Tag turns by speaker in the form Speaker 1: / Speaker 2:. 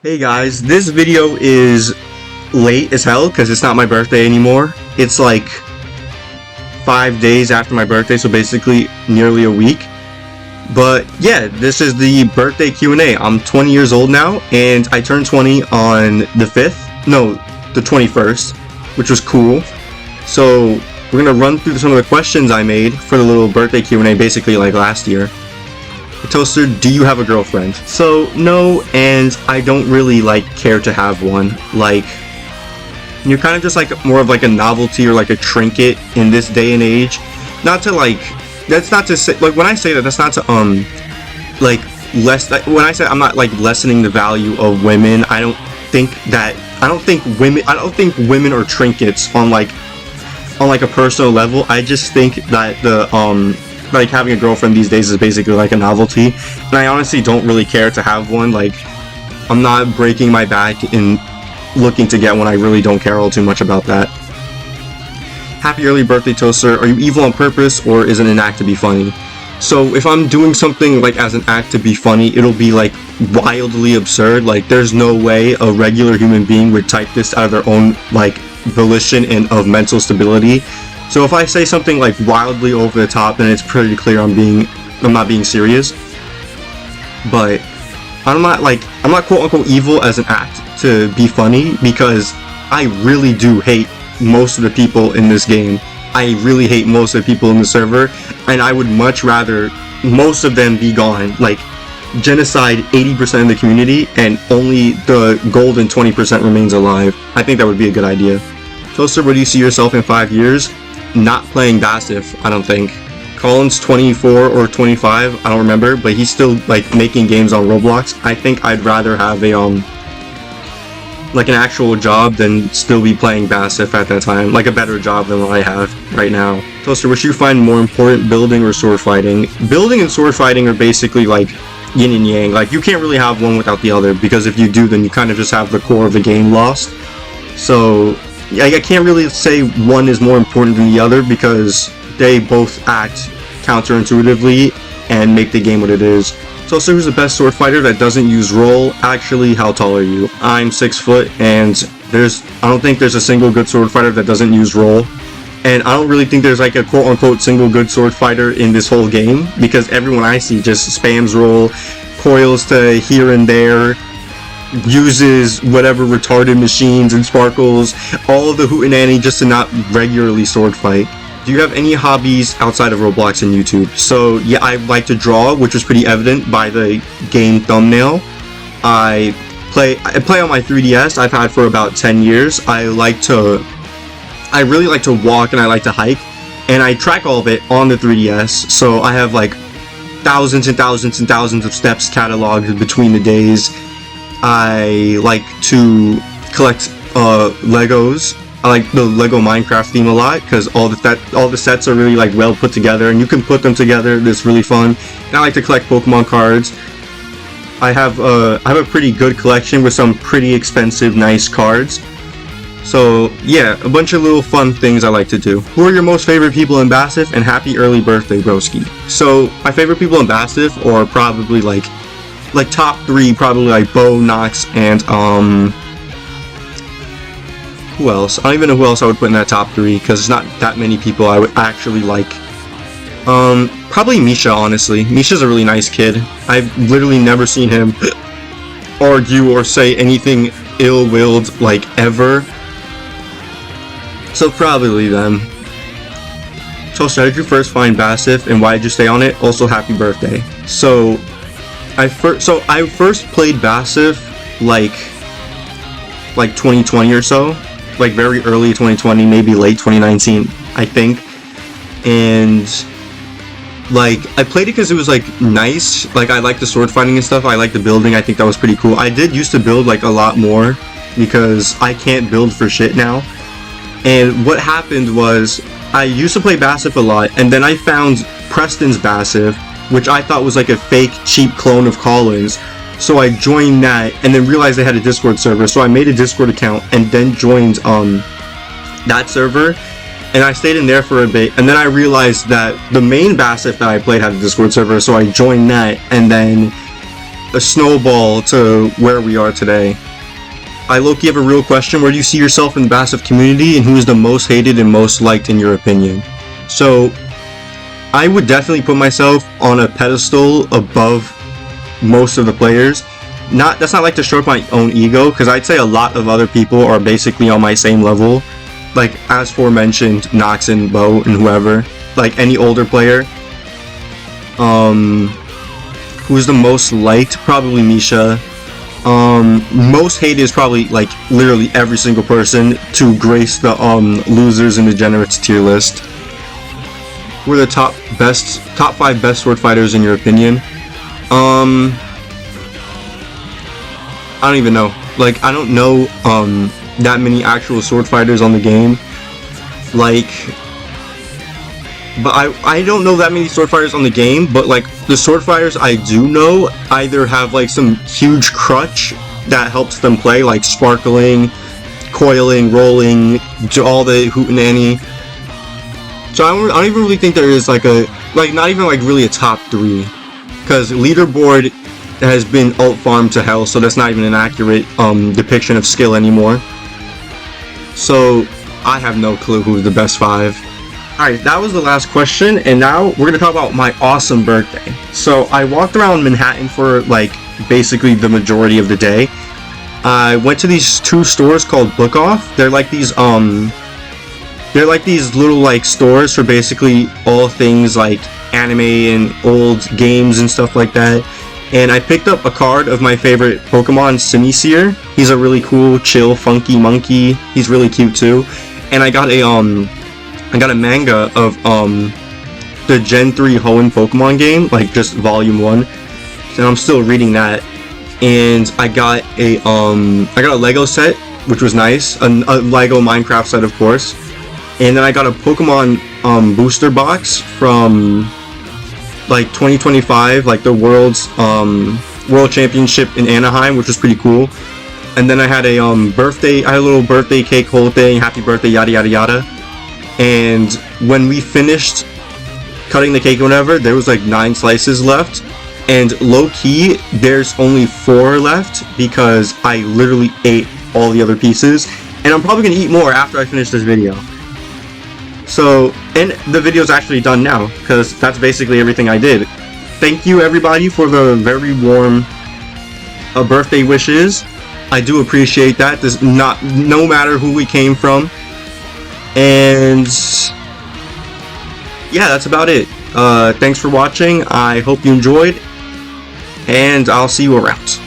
Speaker 1: Hey guys, this video is late as hell because it's not my birthday anymore. It's like 5 days after my birthday, so basically nearly a week. But yeah, this is the birthday Q&A. I'm 20 years old now, and I turned 20 on the 5th. No, the 21st, which was cool. So we're gonna run through some of the questions I made for the little birthday Q&A, basically like last year. Toaster, do you have a girlfriend? So no, and I don't really care to have one. You're kind of just more of a novelty or a trinket in this day and age. Not to that's not to say when I say that, that's not to when I say I'm not lessening the value of women. I don't think women are trinkets on a personal level. I just think that the having a girlfriend these days is basically a novelty, and I honestly don't really care to have one. I'm not breaking my back in looking to get one. I really don't care all too much about that. Happy early birthday, Toaster. Are you evil on purpose, or is it an act to be funny? So if I'm doing something as an act to be funny, it'll be wildly absurd. There's no way a regular human being would type this out of their own volition and of mental stability. So if I say something wildly over the top, then it's pretty clear I'm not being serious. But I'm not quote unquote evil as an act to be funny, because I really do hate most of the people in this game. I really hate most of the people in the server, and I would much rather most of them be gone. Genocide 80% of the community and only the golden 20% remains alive. I think that would be a good idea. Toaster, where do you see yourself in 5 years? Not playing Basif, I don't think. Colin's 24 or 25, I don't remember, but he's still making games on Roblox. I think I'd rather have a an actual job than still be playing Basif at that time, a better job than what I have right now. Toaster, which you find more important, building or sword fighting? Building and sword fighting are basically yin and yang. You can't really have one without the other, because if you do, then you kind of just have the core of the game lost. So I can't really say one is more important than the other, because they both act counterintuitively and make the game what it is. So who's the best sword fighter that doesn't use roll? Actually, how tall are you? I'm 6 foot, and I don't think there's a single good sword fighter that doesn't use roll. And I don't really think there's a quote unquote single good sword fighter in this whole game, because everyone I see just spams roll, coils to here and there, uses whatever retarded machines and sparkles, all of the hootenanny just to not regularly sword fight. Do you have any hobbies outside of Roblox and YouTube? So yeah, I like to draw, which was pretty evident by the game thumbnail. I play on my 3DS. I've had for about 10 years. I really like to walk, and I like to hike, and I track all of it on the 3DS. So I have thousands and thousands and thousands of steps cataloged between the days. I like to collect Legos. I like the Lego Minecraft theme a lot, because all the sets are really well put together, and you can put them together. It's really fun. And I like to collect Pokemon cards. I have a pretty good collection with some pretty expensive, nice cards. So yeah, a bunch of little fun things I like to do. Who are your most favorite people in Basif? And happy early birthday, broski. So my favorite people in Basif are probably top 3, probably Bo, Nox, and who else? I don't even know who else I would put in that top 3, because there's not that many people I would actually like. Probably Misha, honestly. Misha's a really nice kid. I've literally never seen him argue or say anything ill-willed ever. So probably them. Toaster, how did you first find Basif, and why did you stay on it? Also, happy birthday. So I first played Basif 2020 or so, very early 2020, maybe late 2019, I think. And I played it because it was nice. I liked the sword fighting and stuff. I liked the building. I think that was pretty cool. I did used to build a lot more, because I can't build for shit now. And what happened was, I used to play Basif a lot, and then I found Preston's Basif, which I thought was a fake cheap clone of Colin's. So I joined that, and then realized they had a Discord server, so I made a Discord account and then joined that server, and I stayed in there for a bit, and then I realized that the main Basif that I played had a Discord server, so I joined that, and then a snowball to where we are today. I low-key have a real question. Where do you see yourself in the Massive community, and who is the most hated and most liked in your opinion? So, I would definitely put myself on a pedestal above most of the players. That's not like to stroke my own ego, because I'd say a lot of other people are basically on my same level. Like, as forementioned, Nox and Bo and whoever. Like, any older player. Who's the most liked? Probably Misha. Most hated is probably, like, literally every single person to grace the, losers and degenerates tier list. Who are the top 5 best sword fighters in your opinion? I don't even know. Like, I don't know, that many actual sword fighters on the game. Like, but I don't know that many sword fighters on the game, but like the sword fighters I do know either have like some huge crutch that helps them play, like sparkling, coiling, rolling, all the hootenanny. So I don't even really think there is like not even like really a top 3, because leaderboard has been ult farmed to hell, so that's not even an accurate depiction of skill anymore. So I have no clue who's the best 5. Alright, that was the last question, and now we're gonna talk about my awesome birthday. So I walked around Manhattan for like basically the majority of the day. I went to these 2 stores called Book Off. They're like these little like stores for basically all things like anime and old games and stuff like that. And I picked up a card of my favorite Pokemon, Simisear. He's a really cool, chill, funky monkey. He's really cute too. And I got a manga of the Gen 3 Hoenn Pokemon game, like just Volume 1. And I'm still reading that. And I got a Lego set, which was nice. A Lego Minecraft set, of course. And then I got a Pokemon booster box from like 2025, like the world's world championship in Anaheim, which was pretty cool. And then I had a little birthday cake whole thing, happy birthday, yada yada yada. And when we finished cutting the cake or whatever, there was like 9 slices left, and low-key there's only 4 left because I literally ate all the other pieces, and I'm probably gonna eat more after I finish this video. So, and the video's actually done now, because that's basically everything I did. Thank you everybody for the very warm birthday wishes. I do appreciate that. No matter who we came from. And yeah, that's about it. Thanks for watching. I hope you enjoyed, and I'll see you around.